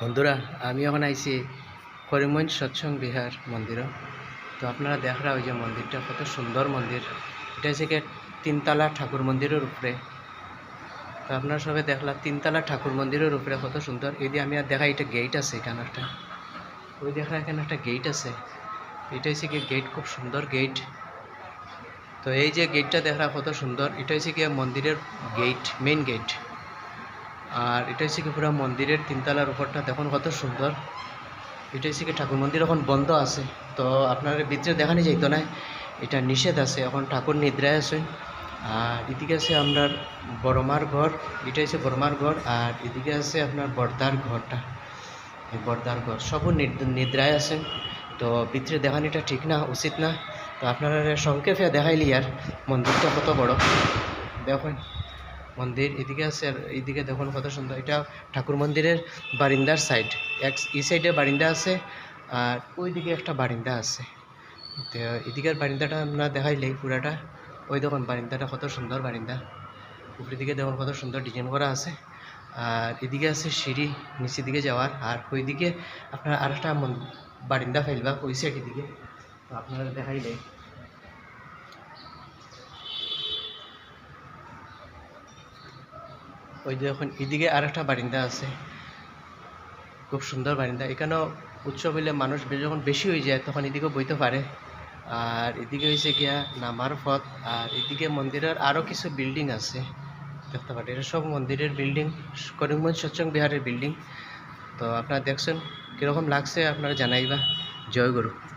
বন্ধুরা, আমি এখন আইছি করিমগঞ্জ সৎসঙ্গ বিহার মন্দির। তো আপনারা দেখরা ওই যে মন্দিরটা কত সুন্দর মন্দির। এটা হচ্ছে কি তিনতলা ঠাকুর মন্দিরের উপরে। তো আপনারা সবাই দেখলাম তিনতলা ঠাকুর মন্দিরের উপরে কত সুন্দর। এই যে আমি আর দেখা এটা গেট আছে, এখানে একটা ওই দেখা এখানে একটা গেট আছে। এটা হচ্ছে কি গেট, খুব সুন্দর গেট। তো এই যে গেটটা দেখা কত সুন্দর, এটা হচ্ছে কি মন্দিরের গেট, মেইন গেট। আর এটা হচ্ছে কি পুরো মন্দিরের তিনতলার উপরটা দেখুন কত সুন্দর। এটা হচ্ছে কি ঠাকুর মন্দির এখন বন্ধ আছে, তো আপনার ভিতরে দেখানি যাইতো না, এটা নিষেধ আছে। এখন ঠাকুর নিদ্রায় আছে। আর এদিকে আছে আপনার বড়মার ঘর, এটা হচ্ছে বড়মার ঘর। আর এদিকে আছে আপনার বর্দার ঘরটা, এই বর্দার ঘর সবও নিদ্রায় আছে। তো ভিতরে দেখানিটা ঠিক না, উচিত না। তো আপনারা সংক্ষেপে দেখাইলি আর মন্দিরটা কত বড় দেখুন। মন্দির এদিকে আছে আর এইদিকে দেখুন কত সুন্দর। এটা ঠাকুর মন্দিরের বারিন্দার সাইড, এই সাইডে বারিন্দা আছে আর ওইদিকে একটা বারিন্দা আছে। তো এদিকের বারিন্দাটা আমরা দেখাইলেই পুরাটা, ওই দেখুন বারিন্দাটা কত সুন্দর বারিন্দা। উপরের দিকে দেখুন কত সুন্দর ডিজাইন করা আছে। আর এদিকে আছে সিঁড়ি নিচের দিকে যাওয়ার। আর ওইদিকে আপনার আর একটা বারিন্দা ফেলবা ওই সাইড দিকে, তো আপনারা দেখাইলেই। ওই যে এখন এদিকে আর একটা বারিন্দা আছে, খুব সুন্দর বারিন্দা। এখানেও উৎসব হইলে মানুষ যখন বেশি হয়ে যায় তখন এদিকেও বইতে পারে। আর এদিকে হয়েছে গিয়া নামার পথ। আর এদিকে মন্দিরের আরও কিছু বিল্ডিং আছে দেখতে পারেন, এটা সব মন্দিরের বিল্ডিং, করিমগঞ্জ সৎসঙ্গ বিহারের বিল্ডিং। তো আপনারা দেখছেন কীরকম লাগছে আপনারা জানাইবা। জয় গুরু।